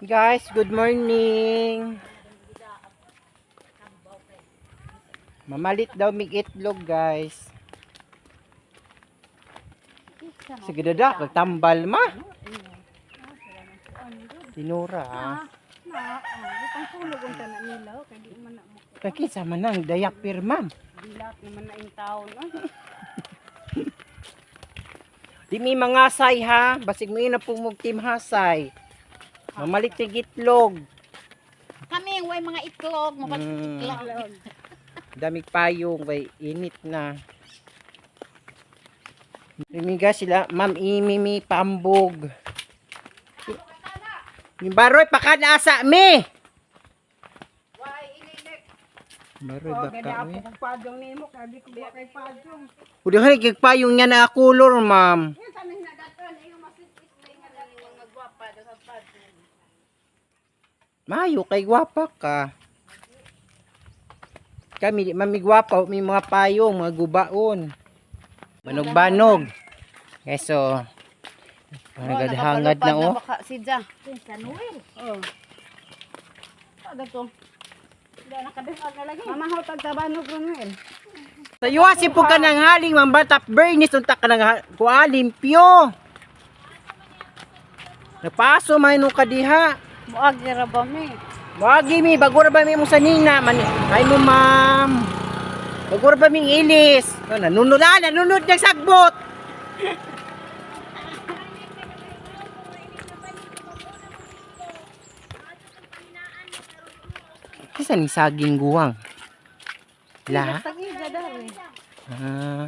Guys, good morning. Mamalit daw mig itlog, guys. Sige dadak, nagtambal ma. Tinura ha. Butang tulog ang tanan nila, kaya di man na mo. Kakisa man nang dayapir, ma'am. Dilat naman na yung taon. Di mi mangasay ha. Basig mo na pumug team hasay. Mamalit mig itlog. Kami yung way mga itlog, itlog. Damig payong, bay init na. Rimiga sila, ma'am imimi pambog. Yung baroy pakadasa mi. Baroy baka mi. Kung padong nimo, kaya di ko ba kay padong. Udah hari payong niya na kulor, ma'am. Yan, tanong na daton, yung masipis na yung mga gwapa, sa padong. Mayo kay gwapa ka. Kami di mamigwapa, may mga payong, mga gubaon. Banog-banog. Okay, so nagadhangad na oh. Baka si Ja. Kanuel. Oh. Ada to. Wala na kadasag na lagi. Mamahaw tagtabanog Ronel. Sayuha si po ka ng haling, mambatap bernis, unta ka ng kuha, limpyo. Napaso may nung kadiha. Buag ra ba mi? Wagi mi, bagura ba mi mong sanina? Ay mo ma'am. Bagura ba mi ilis? Nanunod ng sagbot. Kisa ni saging guwang? La? Sagida daw eh. Ah.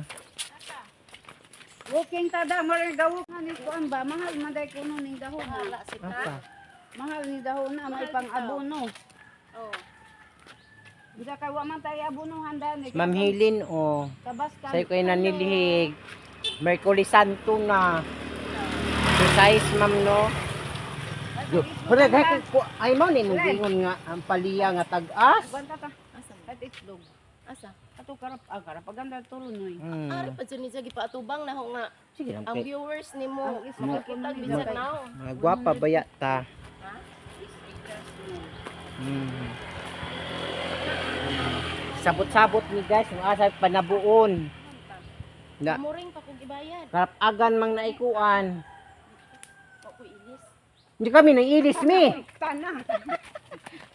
Walking tada mo rin daw ni kuan ba mahal man dai kuno ning dahon na. Apa? Mahal ni dahon na may pang abono. Oh. Bisa kay wa man tayo abono handa ni. Ma'am Hilin, oh. Tabas ka. Sa'yo kayo nanilihig. Mercury Santo na. Precise, ma'am, no? Pero ay mo ni nung nga ang paliya nga tag-as. Banta ta. Asa? At itlog. Asa? Ato karap aganda tulo noy. Ari pa dyan niya gipaatubang na ho nga. Sige lang Ang kay. viewers ni mo, Ang isa makakita ko bisan nila. now. Mga gwapa baya ta. Sabot-sabot ni guys, yung asa panabuon. Na Amuring pa kong ibayad. karap agan mang naikuan. Wa ko ilis. Hindi kami nang ilis mi. Tanah.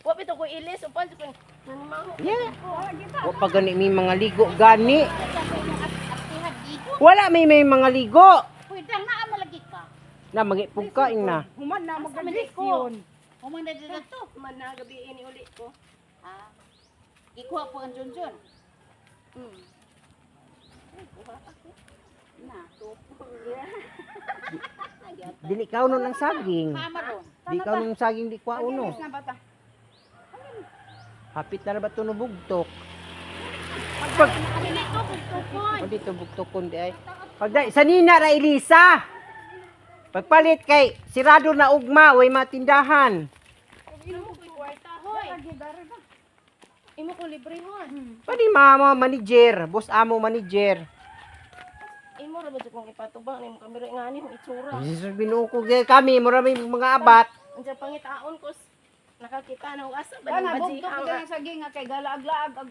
Wa pito ko ilis upan sa nanimaho. Yeah. Wala kita. O pag gani may mga ligo gani. Atihan dito. Wala may mga ligo. Pwede na malagi ka. Na magipog ka ina. Human na Asa man magalis ko? yun. Humanda dito to. Man na gabi ini uli ko. Ha? Ikuha po ang Junjun. Na, tupo. Dili ka uno ng saging. Mama ron. Di ka uno ng saging di kwa uno. Agilis na bata. Hapit na ba ito bugtok? Pag Kami nito pagtukon. o dito bugtokon di ay. Pag sanina ra Elisa. Pagpalit kay sirado na ugma way matindahan. Imo ko kwarta hoy. Imo ko libre hon. Pwede mama manager, boss amo manager. Imo ra ba kung ipatubang nimo kamera ngani mo itsura. Jesus binuko kami marami mga abat. Unsa pangitaon ko nakakita na asa ba Kana ng bugto baji ko sa saging nga kay galaag-laag ag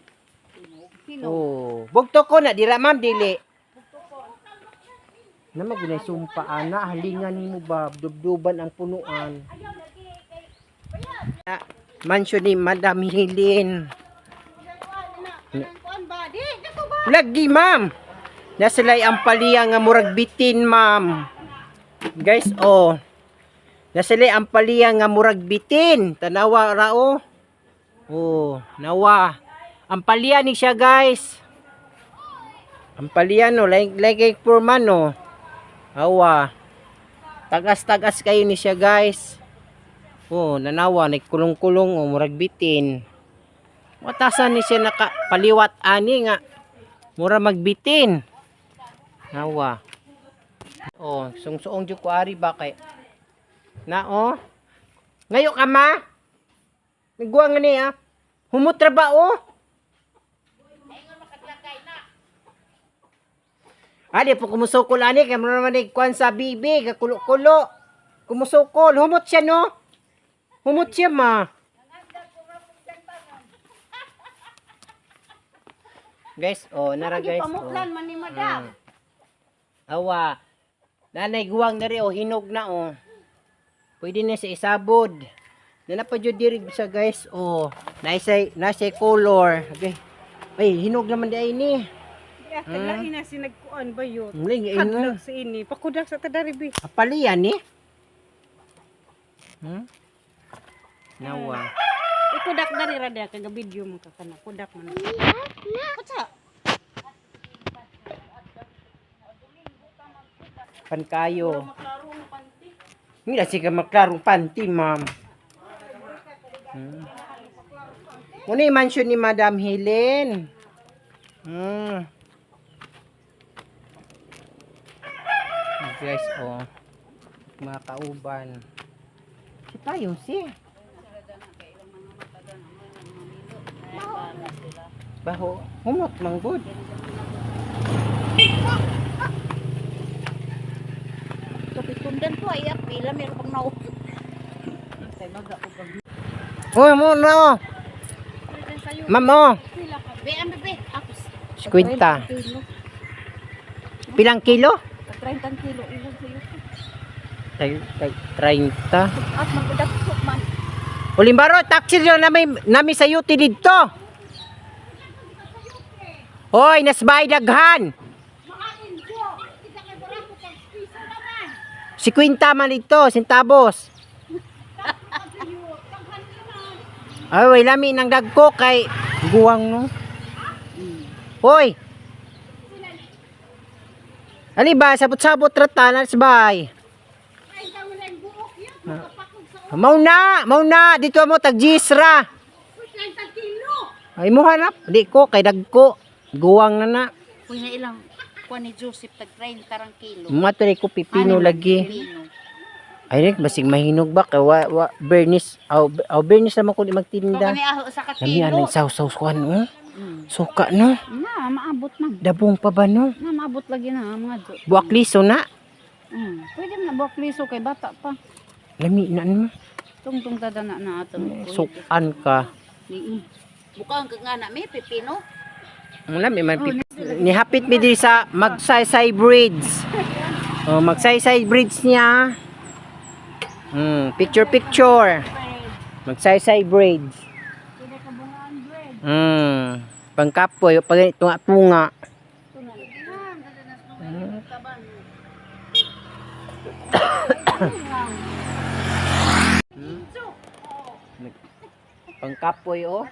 Sino? Oh, bugtokon na dira ma'am dili. Naman ginay sumpa ana halingan nimo ba dubduban ang punuan. Mansyon ni Madam Hilin. kuan ba di dito ba? Lagi ma'am. Nasalay ang paliya nga murag bitin ma'am. Guys, oh. Nasalay ang paliya nga murag bitin. Tanawa ra oh. Oh, nawa. Ang paliya ni siya guys. Ang paliya no, like for man no. Awa. Tagas-tagas kayo ni siya guys. Oh, nanawa, nagkulong-kulong oh, murag bitin. Watasan ni siya nakapaliwat ani nga. Mura magbitin. Nawa. Oh, sungsuong jud ko ari ba kay. Na oh. Ngayo ka ma? Nagwa nga niya. Humutra ba oh? Adi po kumusukol ani kay mo naman kuan sa bibi, kakulo-kulo. Kumusukol, humot siya no. Humot siya ma. Guys, oh, nara guys. Oh. Pamuklan man ni madam. Awa. Nanay guwang na rin, oh, hinog na, oh. Pwede na sa isabod. Nanapa dyan diri sa guys, oh. Nasa color. Okay. Ay, hinog naman di ay ni. Lain na si nagkuan ba yun? Muling, ay Hadlok sa ini. Pakudak sa tadaribi. Apalian ni. Nawa. Ikudak dari rada kaga video mo ka kana. Kudak man. What's Pankayo. Hindi na siya maklarong panty, ma'am. Muna yung mansion ni Madam Helen. Guys, oh. Mga kauban. Si tayo, si. Baho. Humot, manggod. Kapitundan ko ay pila meron pang nao. Uy, mo na. Ma'am, oh. Be ambe be. Apos. 50. Pilang kilo? 30 kilo ilang sayo. 30. At magbudak ko man. Ulimbaro, taxi lang nami sa yuti dito. Hoy, nasbay daghan. 50 man dito, centavos. Ay, way lami nang dagko kay guwang no. Hoy. Ali ba sabot-sabot rata nasbay. Mau na dito mo tag gisra. Ay mo hanap, di ko kay dagko. Guwang na. Kuy na ilang kuan ni Joseph tag 30 tarang kilo. Matri ko pipino lagi. Ay rin, basig mahinog ba kay wa bernis. Aw bernis naman ko di magtinda. Kani aho sa Lami katilo. anay saw-saw kuan oh. Suka no. Na maabot man. Dabong pa ba no? Na maabot lagi na mga jo. Buwak liso na. Pwede na buwak liso kay bata pa. Lami na no. Tungtung tadana na ato. Sukan ka. Bukang kag nga na may pipino. Ang lami man nihapit mi diri sa magsaysay bridge. Oh, magsaysay bridge niya. Picture. Magsaysay bridge. Pangkapoy pag tunga-tunga. Pangkapoy oh.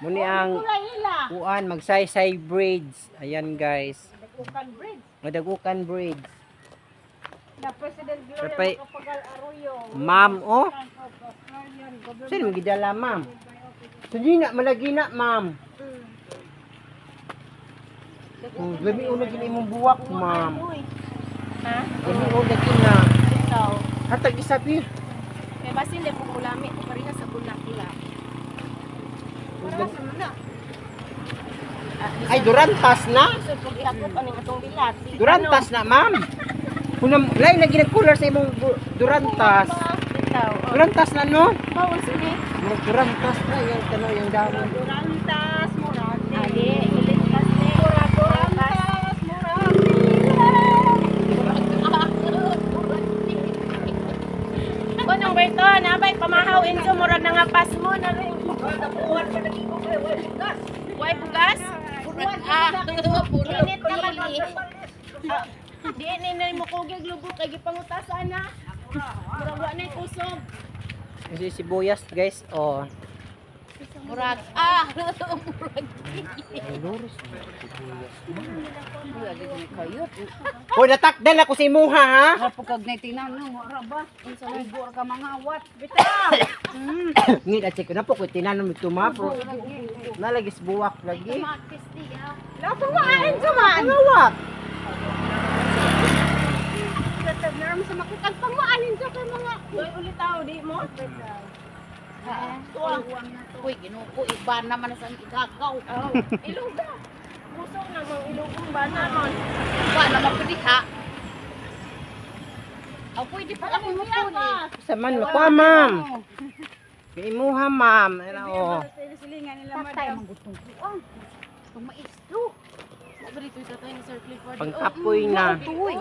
Muni ang kuan magsaysay bridge. Ayan guys. Madagukan bridge. Na President Sapay- Gloria Macapagal Arroyo. Ma'am oh. Sino mo gidala ma'am? Sige na malagi na ma'am. Gabi una gini imong buwak ma'am. Ha? Gabi una gini na. Ikaw. Hatag isabi. Kay basin le pug ulami ko pareha sa bulak ila. Ay durantas na. So pag ihakot aning atong bilat. Durantas na ma'am. Kunam lain lagi nag-cooler sa imong durantas. Ikaw. Durantas na no? Bawal sige. Durantas na yung tano yung damo. Durantas murag. Ali, iligtas ni durantas murag. Kunong Berto, nabay pamahaw inso murag nga pas mo na rin. Why bugas? Init na mali. Di ni mo kugig lubok kay gipangutasan na. Murag wa na kusog. Kasi sibuyas guys, oh. Murag murag. Dolores. Kayo. Hoy natakdal ako sa imuha ha. Kapag kag naitinan no, wala ba? Unsa ligo ka mga wat. Ngit at ko na po ko tinanom ito ma pro. Nalagis buwak lagi. Lapo mo ain suman. Buwak. Tatag na ram sa makitag pang maanin sa kay mga ulit tao di mo. Uy, ginuko iba naman sa igagaw. Ilong daw. Musok na mga ilong ba naman. Wa naman pwede ha. Oh, pwede pa ako mo po ni. Sa man mo ko, ma'am. Imuha, ma'am. Ano, oh. Silingan nila Tatay madam. mong gustong kuan. Itong maestro. Mabalito ito tayo ni Sir Clifford. Pangkapoy na. Uy.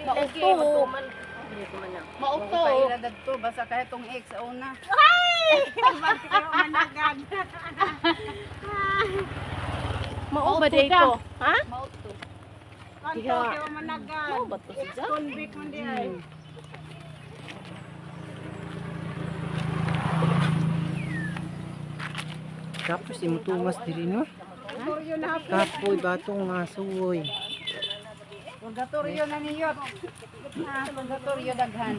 Mauto. Mauto. Paila dagto basta kaya tong ex sa una. Ay! Kayo managad. Mao ba dito? Ha? Mauto. Diha. Kayo managad. Mao ba to siya? Convict man di ay. Tapos imutumas diri no. Purgatorio na po. Kapoy batong nga suwoy. Purgatorio na niyo. Purgatorio daghan.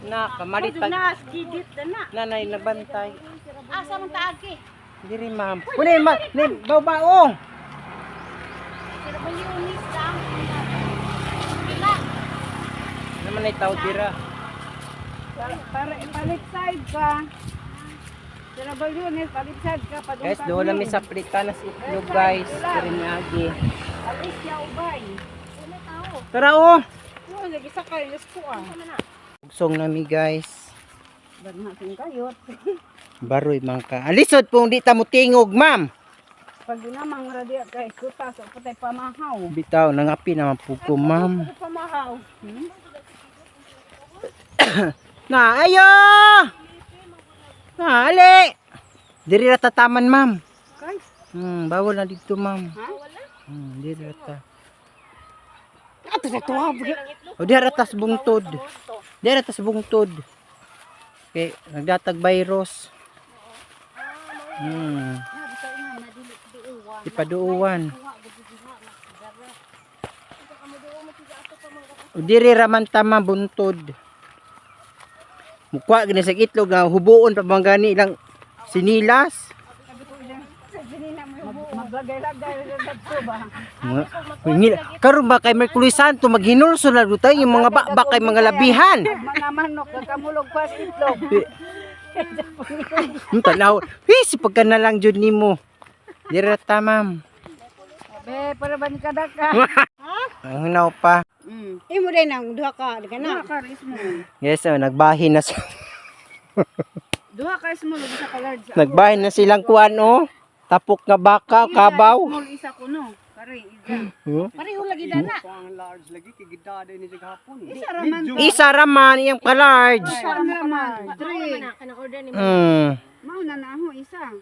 Na kamalit pag Nas gidit na. nanay nabantay. Asa man taagi? Diri ma'am. Kunay ma, ni babaong. Pero may unis lang. Wala. Naman ay tao dira. Para palit side ka. Travel unit, palit side ka. Padung Guys, doon namin sa Plitanas itlog guys. Diri ni Agi. Alis ya ubay. Wala tao. Tara oh. Oh, lagi sa kayo ko ah. Ugsong nami guys. Barnasin kayot. Baroy man ka. Alisod pong di ta mo tingog, ma'am. Pag namang radya kay kutas o patay pamahaw. Bitaw nangapi naman po ko, ma'am. Patay pamahaw. Na ayo. Na ali. Diri ra ta taman, ma'am. Kay, Bawal na dito, ma'am. ha? Diri ra ta. Ato sa tuwa. O di ra tas bungtod. Di ra tas bungtod. Okay, nagdatag virus. Ipaduuwan. O diri ra man tama buntod. Mukha gani sa itlog na hubuon pa bang gani ilang sinilas. Maglagay-lagay rin dagto ba? Karon ba kay Merkury Santo maghinulso na tayo yung mga bakbak kay mga labihan. Mga manok, kakamulog pa sa itlog. Tanaw, si pagka na lang jud nimo. Dira ta, ma'am. Be, para ba ni kadaka? Ang hinaw pa. Imo din ang duha ka, di ka na. Duha ka ris mo. Yes, nagbahin na Duha ka ris mo lagi sa kalard sa. nagbahin na silang kuan oh. Tapok nga baka, kabaw. Small isa ko no. Kare isa. Pareho lagi dana. Isa raman. Isa raman iyang ka-large. Isa raman. Three. Kanang order ni Mao na na ako isa.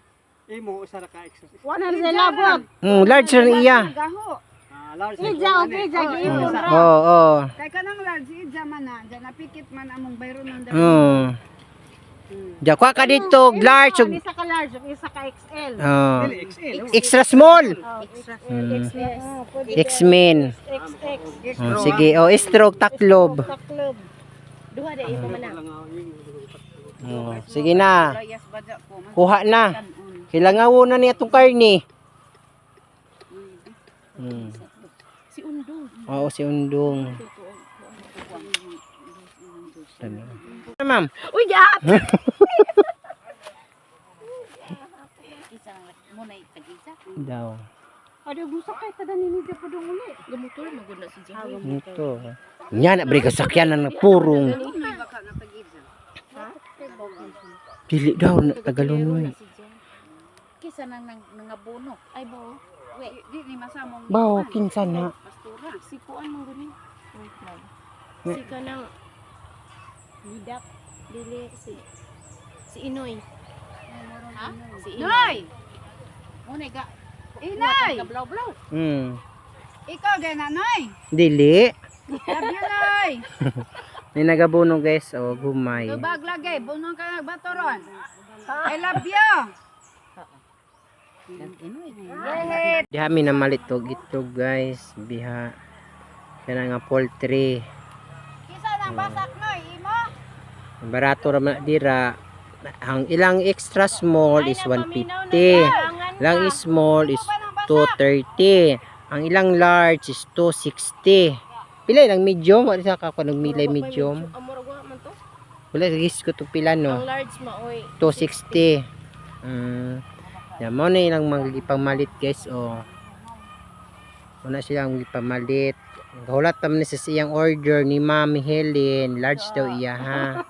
Imo usa ra ka extra. Wala na sila labog. Large rin iya. Gaho. Large. Ija o ija giimo ra. Oo. Kay kanang large ija man na, diyan napikit man among bayro nang dali. Diya kwa ka dito, large. Isa ka large, isa ka XL. XL. Extra small. Extra X-Men. XX. Sige, stroke taklob. Taklob. Duha de imo man na. Sige na. Layas badya ko. Kuha na. Kailangan na niya itong karni. Si Undong. Oo, si Undong. Ma'am. Uy, gat. Isa mo na tag-isa. Daw. Ado gusto kay tada ni Nidia pa dong uli. Gamotor maguna si Jay. Ito. Nya na bri kasakyan na purong. Baka na tag-ija. Dili daw na Tagalonoy. Kisa nang nangabono. Ay bo. Wait, Di ni masamong. Bao kinsa na. Pastura. si kuan mong gani. Wait lang. Si kanang Lidak dili si Inoy. Ha? Si Noy! Mo na ga. Inay! Kablaw-blaw. Ikaw gay na Noy. Dili. Love you Noy. May nagabuno guys. O, gumay. Tubag lagay, bunong ka nagbatoron. I love you. Yehit. Diha mi na malitog itlog guys. Biha. Kaya nga poultry. Kisa nang basak Noy, imo? Barato raman dira. Ang ilang extra small is 150. Ilang small is 230. Ang ilang large is 260. Pila ilang medium? Wala sa kako nagmilay medium. Amor wa man to. Wala gis ko to pila Ang no. large maoy. 260. Yan mo na ilang ipang malit guys. Oh. Una silang ipamalit. Hulat pa man sa siyang order ni Ma'am Helen. Large daw iya ha.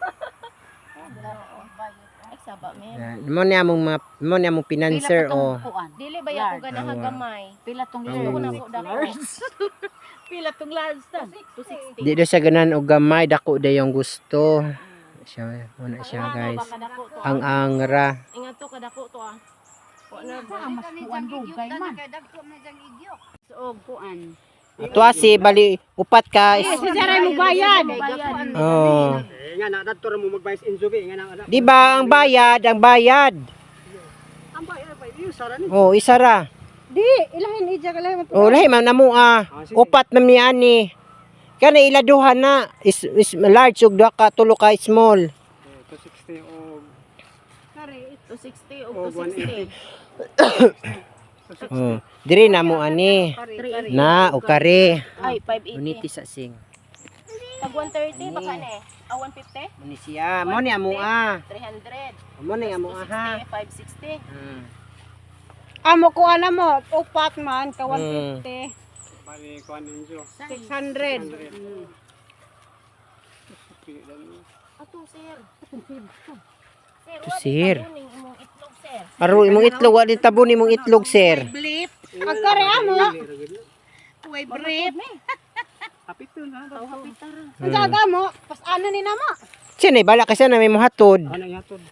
Ay, saba, men. Mo niya mong pinanser o. Dili ba ako ganahan gamay? Pila tong Gusto ko na large. po dako. Pila tong large ta. 260. Di daw siya ganan og gamay, dako daw yung gusto. Siya, muna siya guys. Baka dako to. Ang angra. Ingat to kadako to ah. Wala Sa mas kuan dugay man. Soog kuan. Ato si bali upat ka. Sa jaray mo bayad. Oh. Nga na dadto ra mo magbayad sa Injubi nga na. Di ba ang bayad, ang bayad. Ang bayad pa iyo sara ni. Oh, isa ra. Di, ilahin ija kalahi mo. Oh, lahi man namo Upat na mi ani. Kana iladuhan na is large ug duha ka tulo ka small. 260 o Kare, 260 o o 260. 180. Oh, diri na mo ani. Na o kare. Ay, 580. Uniti sa sing. Pag 130 baka na eh. 150? Muni siya, mo ni amo 300. Mo ni amo ha. 560. Amo kuan mo, upat man ka 150. Bali kuan Injo. 600. Ato, sir. Ito, sir. Tabuning imong itlog, sir. Aro imong itlog wa di tabon imong itlog sir. Blip. Ang kare amo. Way blip. Kapito na. Aw, hapitara. Ang jaga mo, pas ano ni namo. Siya na bala kasi na may mohatod. Ano yatod?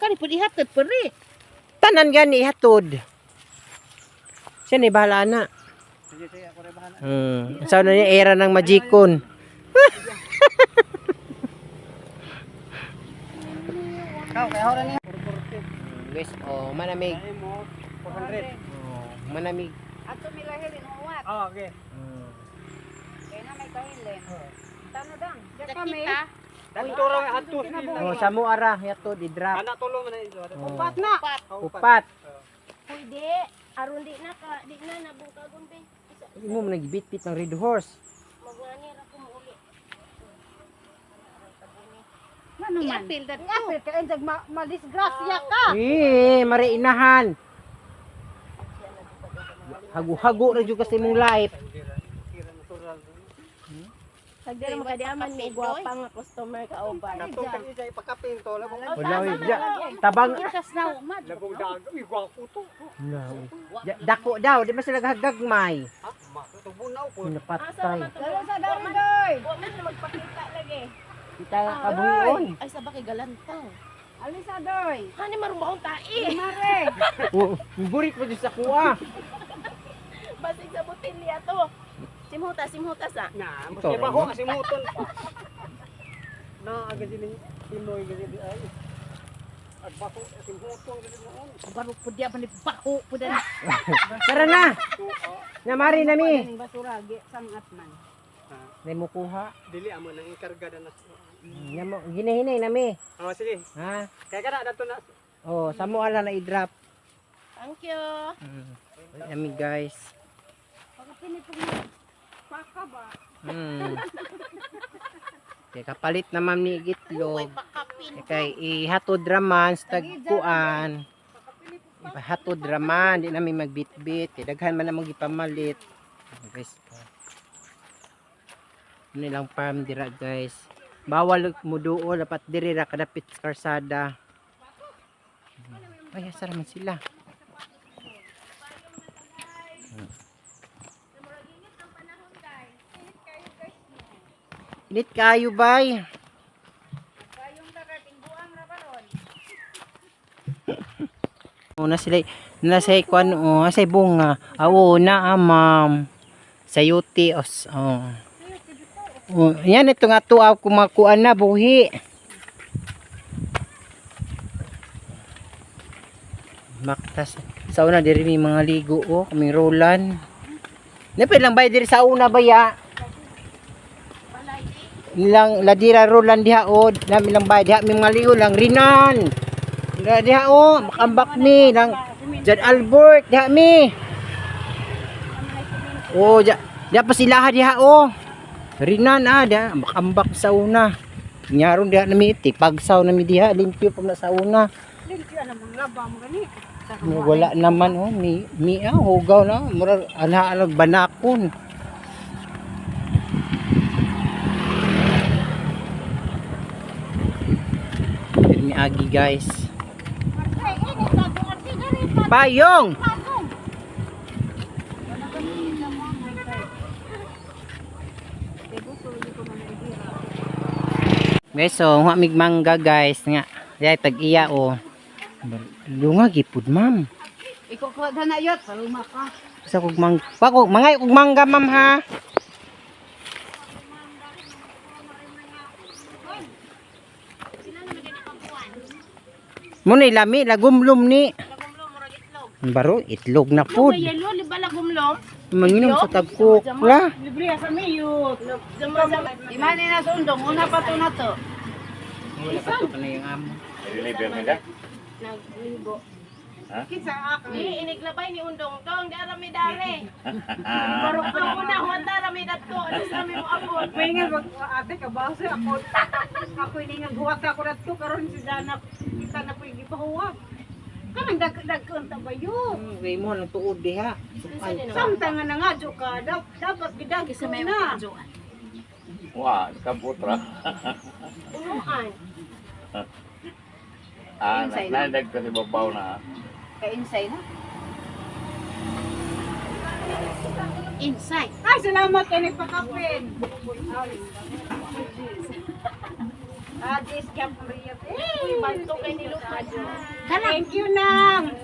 Kani pud ihatod puri. Tanan gani ihatod. Siya na bahala na. Sige sige ako ra bahala. Saan na niya era ng magikon. Kaw kay hora ni. Guys, oh, manamig. Ay mo 400. Oh, manamig. Ato milahilin uwat. Ah, okay. Kaya na may kahilin. Tano dang. Diyan kami. Kita. Dadto ra adto. Oh, sa mo ara yatod i-drop. Ana tulo man Injo. Upat na. Upat. Pwede. Aron di na ka, di na nabukagon be. Imo man nagibit-bit ng red horse. Magwani ra ko muuli. Ano man? Apil dat. Apil ka enjag malisgrasya ka. Mariinahan. Hago-hago ra jud kasi mong life. Sagdira mo kadiaman may gwapa nga customer ka oban. Katong kay ija ipakapin to labong Wala oi. Tabang Ikas na umad. labong dago. Uy, gwapo to. dako daw, di ba sila gagagmay? Ha? Tubunaw po. Napatay. Dalo sa daroy. Wa man na magpakita lagi. Kita kabuyon. Ay sa bakay galantaw. Alisa doy. Hani marumbaon tai. Mare. Oh, burik pa jud sa kuha. Basig sa botilya to. Simhuta sa. Na, mas Ito, kay baho ano? kasi muton pa. Na agad din Pinoy gid ay. At baho kasi muton gid mo. Barok pud ya man bako pud na. Tara na. Namari nami. Ning basura gi sangat man. Nay mo kuha. Dili amo nang ikarga na. Namo ginahinay nami. Oh, sige. Ha? Kaya kana dato na. Oh, sa mo ala na i-drop. Thank you. Nami guys. Paka ba? Kaya kapalit naman ni Uy, itlog. pakapin. Kay ihatod raman sa tagkuan. Ihatod raman, di namin magbitbit. Kaya daghan man namang gipamalit. Guys. Nilang farm dira guys. Bawal mo duol dapat diri ra kadapit sa karsada. Ay, asa man sila. Init kayo bay. Una sila nasa kwan sa bunga. Awo na ma'am. Sayuti os. Oh, yan ito nga to kumakuan na buhi. Maktas. Sa una diri may mga ligo kaming rolan. Napay lang bay diri sa una baya. Nilang ladira rolan diha nami lang bay diha may mga ligo lang rinan. Diha makambak mi lang Jan Albert diha mi. Diha pa sila diha rinan diha makambak sa una. Nyaron diha nami pagsaw nami diha limpyo pa na sa una. Limpyo na mong labam gani. Wala naman oh, mi hugaw na, murag ana banakon. Dili mi agi guys. Payong. Guys, so wa mig mangga guys nga. Dai tag-iya oh. Lunga gipud ma'am. Ikaw ko na yot, paluma ka. Sa kog mangay kog mangga ma'am ha. Mo ni lami lagumlom ni. Baro itlog na pud. Yelo, libala gumlom. Manginom sa tagkok la. Libre sa miyot. Imani na sa undong, una pa to na to. Wala pa to kana yung amo. Naglibo. Kinsa ako. Di, iniglabay ni Undong Dong, di arami dare. Barok ko na, huwag arami dato. Alis kami mo abot. May nga ate ka ba sa ako. Ako ini nga buhat ako na to karon si Dana. Kita na po yung ipahuwag. Kanang dag-dag ta ba yun? Way mo nang tuod diha. Samtang nga nangadyo ka, dapat gidagi sa may na. Wah, kaputra. Unuan. Nandag kasi babaw na. Ka-insay na. Inside. Ay, salamat kayo nagpakapin. Adis Gabriel. Uy, banto kay nilupad. Thank you, Nang.